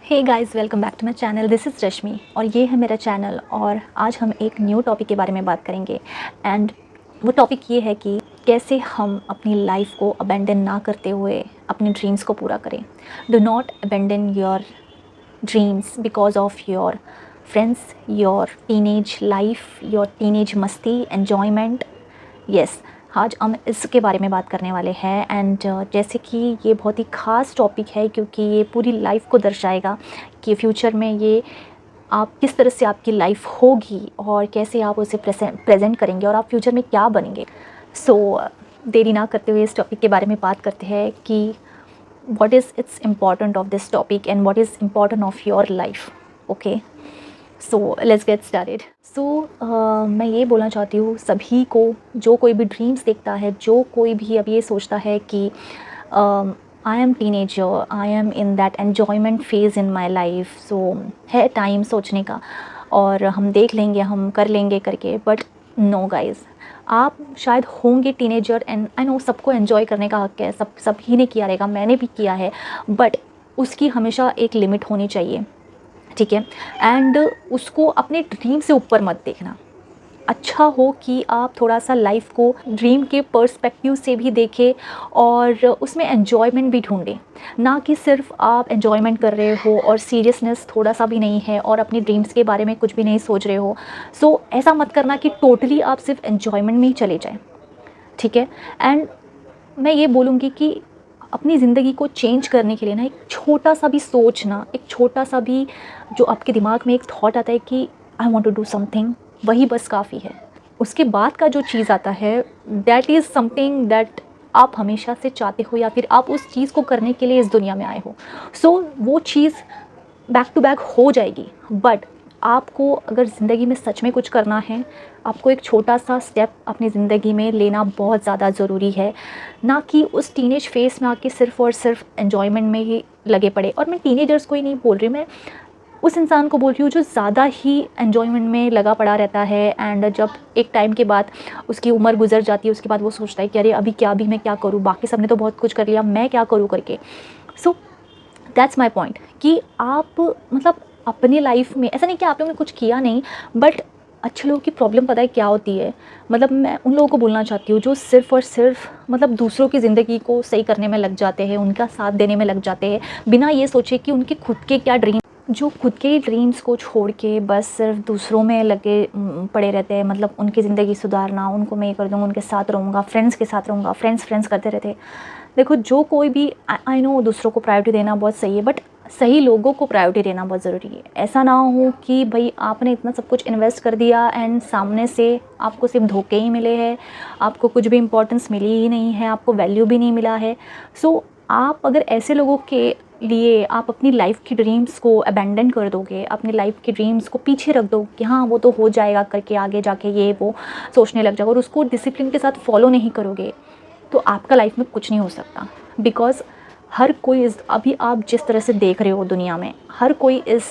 Hey guys, welcome back to my channel. This is Rashmi और ये है मेरा चैनल। और आज हम एक न्यू टॉपिक के बारे में बात करेंगे। एंड वो टॉपिक ये है कि कैसे हम अपनी लाइफ को अबेंडन ना करते हुए अपने ड्रीम्स को पूरा करें। Do not abandon your dreams because of your friends, your teenage life, your teenage मस्ती, एन्जॉयमेंट। यस, आज हम इसके बारे में बात करने वाले हैं। एंड जैसे कि ये बहुत ही ख़ास टॉपिक है क्योंकि ये पूरी लाइफ को दर्शाएगा कि फ्यूचर में ये आप किस तरह से आपकी लाइफ होगी और कैसे आप उसे प्रेजेंट करेंगे और आप फ्यूचर में क्या बनेंगे। सो देरी ना करते हुए इस टॉपिक के बारे में बात करते हैं कि what is its important of this topic and what is important of your life. Okay, so let's get started. So मैं ये बोलना चाहती हूँ सभी को, जो कोई भी ड्रीम्स देखता है, जो कोई भी अब ये सोचता है कि I am teenager, I am in that enjoyment phase in my life, so है टाइम सोचने का और हम देख लेंगे, हम कर लेंगे करके। बट नो गाइज़, आप शायद होंगे टीनेजर एंड आई नो सबको एन्जॉय करने का हक़ है, सब ही ने किया रहेगा, मैंने भी किया है। बट उसकी हमेशा एक लिमिट होनी चाहिए, ठीक है। एंड उसको अपने ड्रीम से ऊपर मत देखना। अच्छा हो कि आप थोड़ा सा लाइफ को ड्रीम के पर्सपेक्टिव से भी देखें और उसमें एन्जॉयमेंट भी ढूंढें, ना कि सिर्फ आप एन्जॉयमेंट कर रहे हो और सीरियसनेस थोड़ा सा भी नहीं है और अपनी ड्रीम्स के बारे में कुछ भी नहीं सोच रहे हो। सो ऐसा मत करना कि टोटली आप सिर्फ एन्जॉयमेंट में ही चले जाएं, ठीक है। एंड मैं ये बोलूँगी कि अपनी ज़िंदगी को चेंज करने के लिए ना एक छोटा सा भी सोचना, एक छोटा सा भी जो आपके दिमाग में एक थॉट आता है कि I want to do something, वही बस काफ़ी है। उसके बाद का जो चीज़ आता है दैट इज़ समथिंग दैट आप हमेशा से चाहते हो या फिर आप उस चीज़ को करने के लिए इस दुनिया में आए हो। सो वो चीज़ बैक टू बैक हो जाएगी। बट आपको अगर ज़िंदगी में सच में कुछ करना है, आपको एक छोटा सा स्टेप अपनी ज़िंदगी में लेना बहुत ज़्यादा ज़रूरी है, ना कि उस टीनेज फेस में आके सिर्फ़ और सिर्फ एन्जॉयमेंट में ही लगे पड़े। और मैं टीनेजर्स को ही नहीं बोल रही, मैं उस इंसान को बोल रही हूँ जो ज़्यादा ही एन्जॉयमेंट में लगा पड़ा रहता है। एंड जब एक टाइम के बाद उसकी उम्र गुजर जाती है, उसके बाद वो सोचता है कि अरे अभी क्या, अभी मैं क्या करूँ, बाकी सब ने तो बहुत कुछ कर लिया, मैं क्या करूँ करके। सो दैट्स माई पॉइंट कि आप मतलब अपनी लाइफ में ऐसा नहीं कि आप लोगों ने कुछ किया नहीं, बट अच्छे लोगों की प्रॉब्लम पता है क्या होती है। मतलब मैं उन लोगों को बोलना चाहती हूँ जो सिर्फ़ और सिर्फ मतलब दूसरों की ज़िंदगी को सही करने में लग जाते हैं, उनका साथ देने में लग जाते हैं, बिना ये सोचे कि उनके खुद के क्या ड्रीम, जो खुद के ड्रीम्स को छोड़ के बस सिर्फ दूसरों में लगे पड़े रहते हैं। मतलब उनकी ज़िंदगी सुधारना, उनको मैं ये कर दूँगा, उनके साथ रहूँगा, फ्रेंड्स के साथ रहूँगा, फ्रेंड्स करते रहते हैं। देखो, जो कोई भी आई नो दूसरों को प्रायोरिटी देना बहुत सही है, बट सही लोगों को प्रायोरिटी देना बहुत ज़रूरी है। ऐसा ना हो कि भाई आपने इतना सब कुछ इन्वेस्ट कर दिया एंड सामने से आपको सिर्फ धोखे ही मिले हैं, आपको कुछ भी इंपॉर्टेंस मिली ही नहीं है, आपको वैल्यू भी नहीं मिला है। सो आप अगर ऐसे लोगों के लिए आप अपनी लाइफ की ड्रीम्स को अबेंडन कर दोगे, अपनी लाइफ के ड्रीम्स को पीछे रख दो कि हाँ वो तो हो जाएगा करके, आगे जाके ये वो सोचने लग जाओगे और उसको डिसिप्लिन के साथ फॉलो नहीं करोगे, तो आपका लाइफ में कुछ नहीं हो सकता। बिकॉज़ हर कोई अभी आप जिस तरह से देख रहे हो दुनिया में, हर कोई इस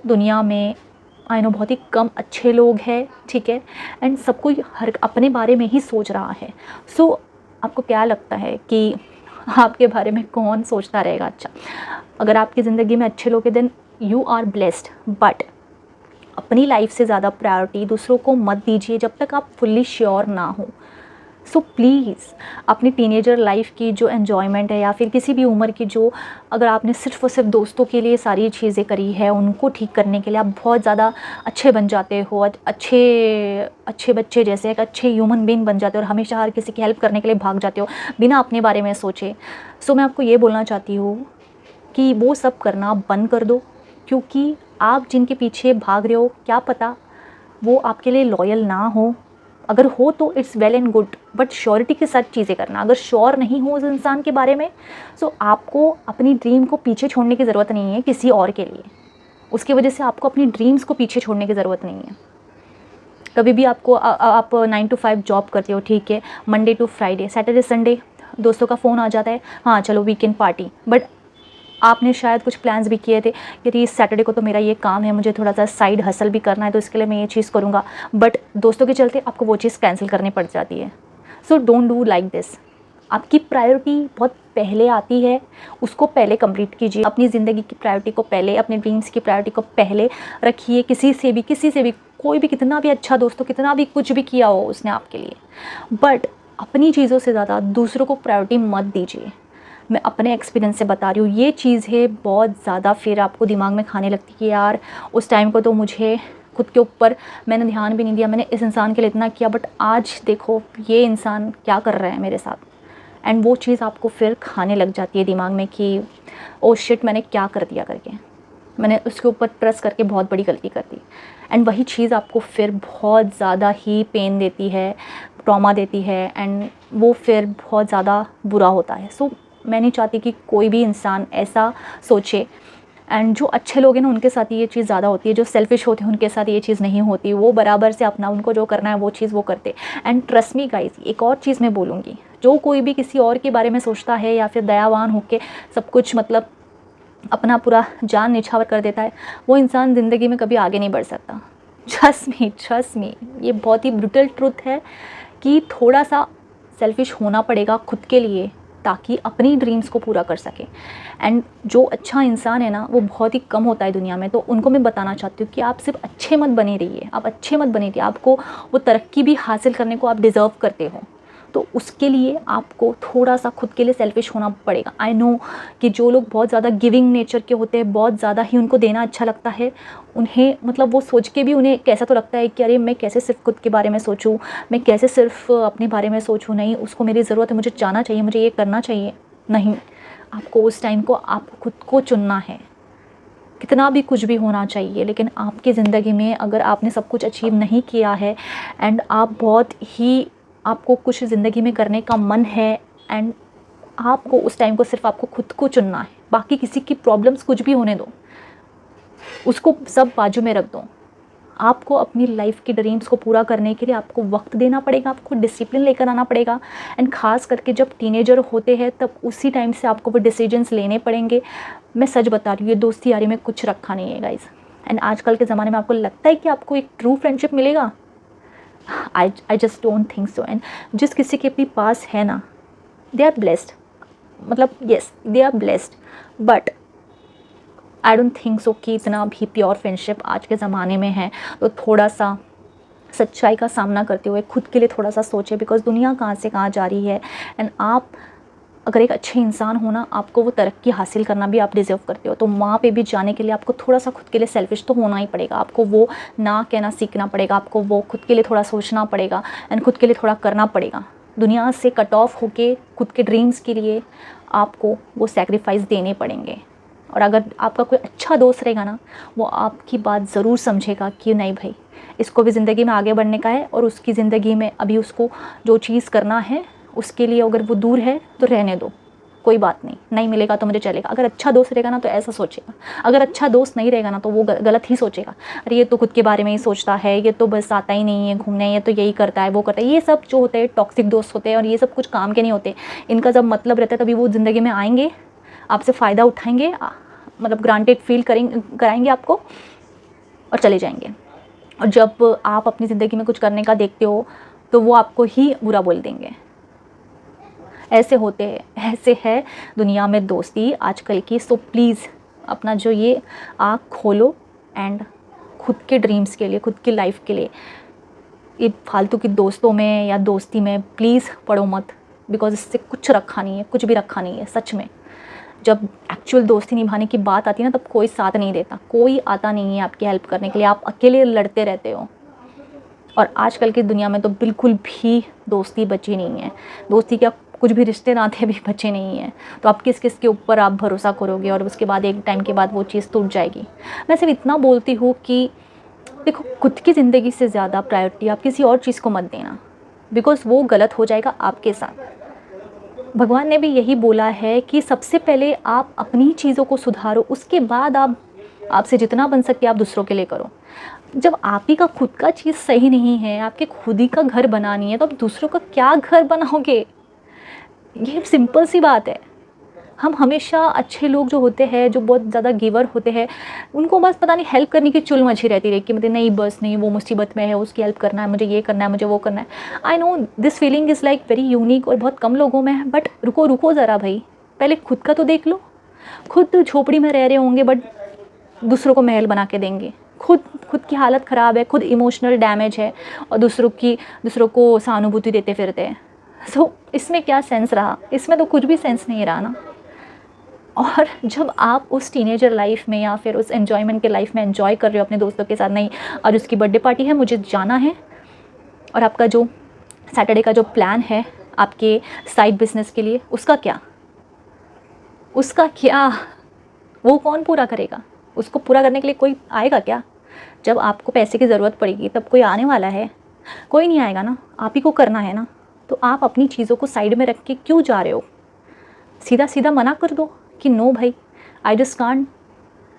दुनिया में आई नो बहुत ही कम अच्छे लोग हैं, ठीक है। एंड सब कोई हर अपने बारे में ही सोच रहा है। सो आपको क्या लगता है कि आपके बारे में कौन सोचता रहेगा अच्छा? अगर आपकी ज़िंदगी में अच्छे लोग हैं then you are blessed, but अपनी लाइफ से ज़्यादा प्रायोरिटी दूसरों को मत दीजिए जब तक आप फुल्ली श्योर ना हो। सो प्लीज़ अपनी टीनेजर लाइफ की जो एन्जॉयमेंट है या फिर किसी भी उम्र की जो, अगर आपने सिर्फ़ और सिर्फ दोस्तों के लिए सारी चीज़ें करी है, उनको ठीक करने के लिए आप बहुत ज़्यादा अच्छे बन जाते हो, अच्छे बच्चे जैसे एक अच्छे ह्यूमन बीइंग बन जाते हो और हमेशा हर किसी की हेल्प करने के लिए भाग जाते हो बिना अपने बारे में सोचे। सो मैं आपको ये बोलना चाहती हूँ कि वो सब करना बंद कर दो, क्योंकि आप जिनके पीछे भाग रहे हो क्या पता वो आपके लिए लॉयल ना हो। अगर हो तो it's well and good, but surety के साथ चीज़ें करना। अगर श्योर नहीं हो उस इंसान के बारे में, सो आपको अपनी ड्रीम को पीछे छोड़ने की ज़रूरत नहीं है किसी और के लिए। उसकी वजह से आपको अपनी ड्रीम्स को पीछे छोड़ने की ज़रूरत नहीं है। कभी भी आपको आप 9 to 5 जॉब करते हो, ठीक है, Monday to Friday, Saturday Sunday दोस्तों का फ़ोन आ जाता है, हाँ चलो वीकेंड पार्टी, बट आपने शायद कुछ प्लान्स भी किए थे कि इस सैटरडे को तो मेरा ये काम है, मुझे थोड़ा सा साइड हसल भी करना है, तो इसके लिए मैं ये चीज़ करूँगा, बट दोस्तों के चलते आपको वो चीज़ कैंसिल करनी पड़ जाती है। So don't do like this. आपकी प्रायोरिटी बहुत पहले आती है, उसको पहले कंप्लीट कीजिए। अपनी ज़िंदगी की प्रायोरिटी को पहले, अपने ड्रीम्स की प्रायोरिटी को पहले रखिए। किसी से भी कोई भी कितना भी अच्छा दोस्त हो, कितना भी कुछ भी किया हो उसने आपके लिए, बट अपनी चीज़ों से ज़्यादा दूसरों को प्रायोरिटी मत दीजिए। मैं अपने एक्सपीरियंस से बता रही हूँ, ये चीज़ें बहुत ज़्यादा फिर आपको दिमाग में खाने लगती कि यार उस टाइम को तो मुझे खुद के ऊपर मैंने ध्यान भी नहीं दिया, मैंने इस इंसान के लिए इतना किया, बट आज देखो ये इंसान क्या कर रहा है मेरे साथ। एंड वो चीज़ आपको फिर खाने लग जाती है दिमाग में कि ओ शिट, मैंने क्या कर दिया करके, मैंने उसके ऊपर ट्रस्ट करके बहुत बड़ी गलती कर दी। एंड वही चीज़ आपको फिर बहुत ज़्यादा ही पेन देती है, ट्रॉमा देती है, एंड वो फिर बहुत ज़्यादा बुरा होता है। सो मैं नहीं चाहती कि कोई भी इंसान ऐसा सोचे। एंड जो अच्छे लोग हैं ना उनके साथ ये चीज़ ज़्यादा होती है, जो सेल्फिश होते हैं उनके साथ ये चीज़ नहीं होती। वो बराबर से अपना उनको जो करना है वो चीज़ वो करते। एंड ट्रस्ट मी गाइस, एक और चीज़ मैं बोलूँगी, जो कोई भी किसी और के बारे में सोचता है या फिर दयावान होकर सब कुछ मतलब अपना पूरा जान निछावर कर देता है, वो इंसान ज़िंदगी में कभी आगे नहीं बढ़ सकता। ट्रस्ट मी, ये बहुत ही ब्रूटल ट्रुथ है कि थोड़ा सा सेल्फिश होना पड़ेगा खुद के लिए ताकि अपनी ड्रीम्स को पूरा कर सके। एंड जो अच्छा इंसान है ना वो बहुत ही कम होता है दुनिया में। तो उनको मैं बताना चाहती हूँ कि आप सिर्फ अच्छे मत बने रहिए, आप अच्छे मत बने रहिए, आपको वो तरक्की भी हासिल करने को आप डिज़र्व करते हो। तो उसके लिए आपको थोड़ा सा खुद के लिए सेल्फिश होना पड़ेगा। आई नो कि जो लोग बहुत ज़्यादा गिविंग नेचर के होते हैं, बहुत ज़्यादा ही उनको देना अच्छा लगता है, उन्हें मतलब वो सोच के भी उन्हें कैसा तो लगता है कि अरे मैं कैसे सिर्फ खुद के बारे में सोचूं, मैं कैसे सिर्फ अपने बारे में सोचूं, नहीं उसको मेरी ज़रूरत है, मुझे जाना चाहिए, मुझे ये करना चाहिए। नहीं, आपको उस टाइम को आप खुद को चुनना है। कितना भी कुछ भी होना चाहिए, लेकिन आपकी ज़िंदगी में अगर आपने सब कुछ अचीव नहीं किया है एंड आप बहुत ही आपको कुछ ज़िंदगी में करने का मन है, एंड आपको उस टाइम को सिर्फ आपको खुद को चुनना है। बाकी किसी की प्रॉब्लम्स कुछ भी होने दो, उसको सब बाजू में रख दो। आपको अपनी लाइफ की ड्रीम्स को पूरा करने के लिए आपको वक्त देना पड़ेगा, आपको डिसिप्लिन लेकर आना पड़ेगा। एंड ख़ास करके जब टीनेजर होते हैं तब उसी टाइम से आपको वो डिसीजंस लेने पड़ेंगे। मैं सच बता रही हूँ, ये दोस्ती यारी में कुछ रखा नहीं है गाइस। एंड आजकल के ज़माने में आपको लगता है कि आपको एक ट्रू फ्रेंडशिप मिलेगा? I just don't think so. And जिस किसी के भी पास है ना, दे आर ब्लेस्ड, मतलब yes they are blessed, but I don't think so कि इतना भी प्योर फ्रेंडशिप आज के ज़माने में है। तो थोड़ा सा सच्चाई का सामना करते हुए खुद के लिए थोड़ा सा सोचें, बिकॉज़ दुनिया कहाँ से कहाँ जा रही है। एंड आप अगर एक अच्छे इंसान हो ना, आपको वो तरक्की हासिल करना भी आप डिज़र्व करते हो। तो वहाँ पे भी जाने के लिए आपको थोड़ा सा खुद के लिए सेल्फिश तो होना ही पड़ेगा। आपको वो ना कहना सीखना पड़ेगा, आपको वो खुद के लिए थोड़ा सोचना पड़ेगा एंड खुद के लिए थोड़ा करना पड़ेगा। दुनिया से कट ऑफ होके खुद के ड्रीम्स के लिए आपको वो सैक्रिफाइस देने पड़ेंगे। और अगर आपका कोई अच्छा दोस्त रहेगा ना, वो आपकी बात ज़रूर समझेगा कि नहीं भाई, इसको भी ज़िंदगी में आगे बढ़ने का है और उसकी ज़िंदगी में अभी उसको जो चीज़ करना है उसके लिए अगर वो दूर है तो रहने दो, कोई बात नहीं, नहीं मिलेगा तो मुझे चलेगा। अगर अच्छा दोस्त रहेगा ना तो ऐसा सोचेगा। अगर अच्छा दोस्त नहीं रहेगा ना तो वो गलत ही सोचेगा। अरे ये तो खुद के बारे में ही सोचता है, ये तो बस आता ही नहीं है घूमने, ये तो यही करता है, वो करता है। ये सब जो होते हैं टॉक्सिक दोस्त होते हैं और ये सब कुछ काम के नहीं होते। इनका जब मतलब रहता है तभी वो ज़िंदगी में आएंगे, आपसे फ़ायदा उठाएंगे, मतलब ग्रांटेड फील कराएंगे आपको और चले जाएंगे। और जब आप अपनी ज़िंदगी में कुछ करने का देखते हो तो वो आपको ही बुरा बोल देंगे। ऐसे होते हैं, ऐसे है दुनिया में दोस्ती आजकल की। सो प्लीज़ अपना जो ये आँख खोलो एंड खुद के ड्रीम्स के लिए, खुद की लाइफ के लिए ये फालतू की दोस्तों में या दोस्ती में प्लीज़ पड़ो मत, बिकॉज़ इससे कुछ रखा नहीं है, कुछ भी रखा नहीं है सच में। जब एक्चुअल दोस्ती निभाने की बात आती है ना, तब कोई साथ नहीं देता, कोई आता नहीं है आपकी हेल्प करने के लिए, आप अकेले लड़ते रहते हो। और आजकल की दुनिया में तो बिल्कुल भी दोस्ती बची नहीं है। दोस्ती क्या, कुछ भी रिश्ते नाते भी बचे नहीं हैं। तो आप किस किस के ऊपर आप भरोसा करोगे और उसके बाद एक टाइम के बाद वो चीज़ टूट जाएगी। मैं सिर्फ इतना बोलती हूँ कि देखो, खुद की ज़िंदगी से ज़्यादा प्रायोरिटी आप किसी और चीज़ को मत देना, बिकॉज़ वो गलत हो जाएगा आपके साथ। भगवान ने भी यही बोला है कि सबसे पहले आप अपनी चीज़ों को सुधारो, उसके बाद आपसे जितना बन सके आप दूसरों के लिए करो। जब आप ही का खुद का चीज़ सही नहीं है, आपके खुद ही का घर बनानी है, तो आप दूसरों का क्या घर बनाओगे? ये सिंपल सी बात है। हम हमेशा अच्छे लोग जो होते हैं, जो बहुत ज़्यादा गिवर होते हैं, उनको बस पता नहीं हेल्प करने की चुल मची रहती है कि मतलब नहीं बस नहीं, वो मुसीबत में है, उसकी हेल्प करना है, मुझे ये करना है, मुझे वो करना है। I know this feeling is like very unique और बहुत कम लोगों में है, बट रुको रुको ज़रा भाई, पहले खुद का तो देख लो। खुद झोपड़ी में रह रहे होंगे बट दूसरों को महल बना के देंगे। खुद की हालत ख़राब है, खुद इमोशनल डैमेज है और दूसरों को सहानुभूति देते फिरते हैं। सो इसमें क्या सेंस रहा? इसमें तो कुछ भी सेंस नहीं रहा ना। और जब आप उस टीनेजर लाइफ में या फिर उस एन्जॉयमेंट के लाइफ में एन्जॉय कर रहे हो अपने दोस्तों के साथ, नहीं और उसकी बर्थडे पार्टी है, मुझे जाना है, और आपका जो सैटरडे का जो प्लान है आपके साइड बिजनेस के लिए, उसका क्या? वो कौन पूरा करेगा? उसको पूरा करने के लिए कोई आएगा क्या? जब आपको पैसे की ज़रूरत पड़ेगी तब कोई आने वाला है? कोई नहीं आएगा ना, आप ही को करना है ना। तो आप अपनी चीज़ों को साइड में रख के क्यों जा रहे हो? सीधा सीधा मना कर दो कि नो भाई, I just can't,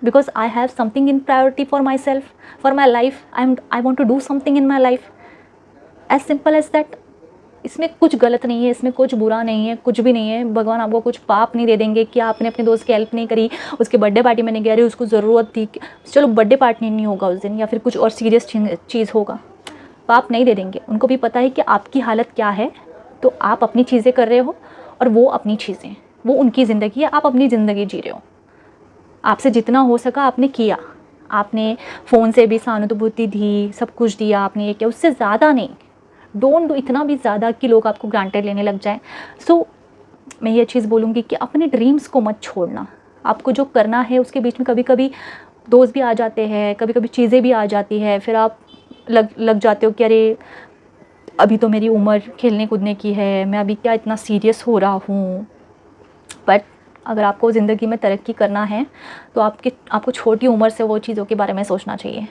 because I have something in priority for my self, for my life, I want to do something in my life, as simple as that. इसमें कुछ गलत नहीं है, इसमें कुछ बुरा नहीं है, कुछ भी नहीं है। भगवान आपको कुछ पाप नहीं दे देंगे कि आपने अपने दोस्त की हेल्प नहीं करी, उसके बर्थडे पार्टी में नहीं गया, उसको ज़रूरत थी, चलो बर्थडे पार्टी नहीं होगा उस दिन, या फिर कुछ और सीरियस चीज़ होगा, पाप नहीं दे देंगे। उनको भी पता है कि आपकी हालत क्या है, तो आप अपनी चीज़ें कर रहे हो और वो अपनी चीज़ें, वो उनकी ज़िंदगी है, आप अपनी ज़िंदगी जी रहे हो। आपसे जितना हो सका आपने किया, आपने फ़ोन से भी सहानुभूति दी, सब कुछ दिया आपने, ये किया, उससे ज़्यादा नहीं। डोंट डू इतना भी ज़्यादा कि लोग आपको ग्रांटेड लेने लग जाएं। सो मैं ये चीज़ बोलूँगी कि अपने ड्रीम्स को मत छोड़ना। आपको जो करना है उसके बीच में कभी कभी दोस्त भी आ जाते हैं, कभी कभी चीज़ें भी आ जाती है, फिर आप लग जाते हो कि अरे अभी तो मेरी उम्र खेलने कूदने की है, मैं अभी क्या इतना सीरियस हो रहा हूँ। बट अगर आपको ज़िंदगी में तरक्की करना है तो आपको छोटी उम्र से वो चीज़ों के बारे में सोचना चाहिए,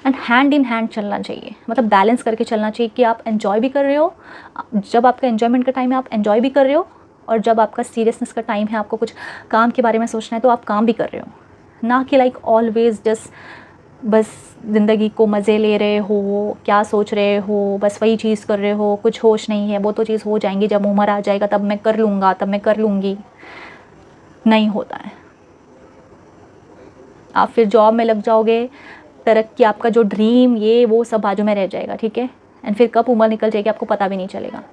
एंड हैंड इन हैंड चलना चाहिए, मतलब बैलेंस करके चलना चाहिए कि आप एंजॉय भी कर रहे हो, जब आपका एंजॉयमेंट का टाइम है आप एंजॉय भी कर रहे हो, और जब आपका सीरियसनेस का टाइम है, आपको कुछ काम के बारे में सोचना है, तो आप काम भी कर रहे हो। ना कि लाइक ऑलवेज जस्ट बस ज़िंदगी को मज़े ले रहे हो, क्या सोच रहे हो, बस वही चीज़ कर रहे हो, कुछ होश नहीं है। वो तो चीज़ हो जाएंगी, जब उम्र आ जाएगा तब मैं कर लूँगा, तब मैं कर लूँगी, नहीं होता है। आप फिर जॉब में लग जाओगे, तरक्की, आपका जो ड्रीम ये वो सब बाजू में रह जाएगा, ठीक है। एंड फिर कब उम्र निकल जाएगी आपको पता भी नहीं चलेगा।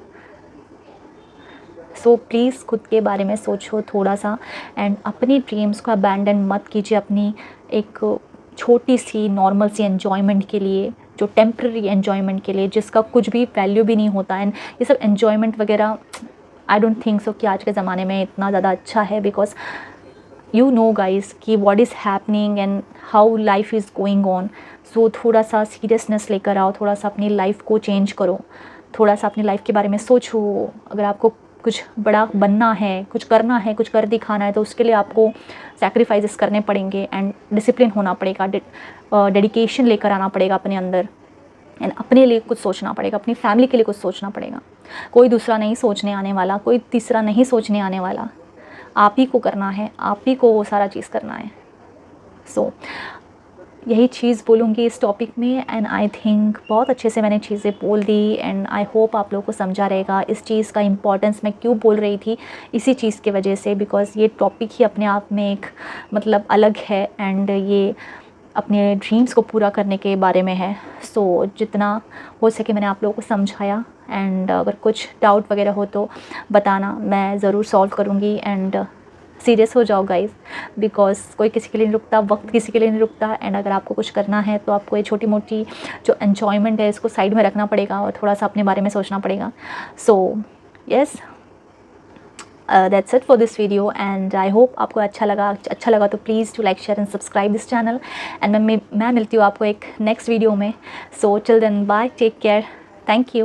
सो प्लीज़ खुद के बारे में सोचो थोड़ा सा, एंड अपनी ड्रीम्स को अबैंडन मत कीजिए अपनी एक छोटी सी नॉर्मल सी एन्जॉयमेंट के लिए, जो टेम्प्रेरी एन्जॉयमेंट के लिए, जिसका कुछ भी वैल्यू भी नहीं होता। एंड ये सब एन्जॉयमेंट वगैरह आई डोंट थिंक सो कि आज के ज़माने में इतना ज़्यादा अच्छा है, बिकॉज यू नो गाइज कि what is happening and how life is going on. So थोड़ा सा सीरियसनेस लेकर आओ, थोड़ा सा अपनी लाइफ को चेंज करो, थोड़ा सा अपनी लाइफ के बारे में सोचो। अगर आपको कुछ बड़ा बनना है, कुछ करना है, कुछ कर दिखाना है, तो उसके लिए आपको सैक्रिफाइसेस करने पड़ेंगे, एंड डिसिप्लिन होना पड़ेगा, डेडिकेशन लेकर आना पड़ेगा अपने अंदर, एंड अपने लिए कुछ सोचना पड़ेगा, अपनी फैमिली के लिए कुछ सोचना पड़ेगा। कोई दूसरा नहीं सोचने आने वाला, कोई तीसरा नहीं सोचने आने वाला, आप ही को करना है, आप ही को वो सारा चीज़ करना है। सो यही चीज़ बोलूँगी इस टॉपिक में, एंड आई थिंक बहुत अच्छे से मैंने चीज़ें बोल दी, एंड आई होप आप लोगों को समझा रहेगा इस चीज़ का इम्पोर्टेंस मैं क्यों बोल रही थी, इसी चीज़ की वजह से, बिकॉज़ ये टॉपिक ही अपने आप में एक मतलब अलग है, एंड ये अपने ड्रीम्स को पूरा करने के बारे में है। सो जितना हो सके मैंने आप लोगों को समझाया, एंड अगर कुछ डाउट वगैरह हो तो बताना, मैं ज़रूर सॉल्व करूँगी। एंड सीरियस हो जाओ गाइस, बिकॉज़ कोई किसी के लिए नहीं रुकता, वक्त किसी के लिए नहीं रुकता, एंड अगर आपको कुछ करना है तो आपको ये छोटी मोटी जो एन्जॉयमेंट है इसको साइड में रखना पड़ेगा और थोड़ा सा अपने बारे में सोचना पड़ेगा। So yes, that's it for this video, and I hope आपको अच्छा लगा तो please to like, share and subscribe this channel, and मैं मिलती हूँ आपको एक नेक्स्ट वीडियो में। So till then bye, take care, thank you.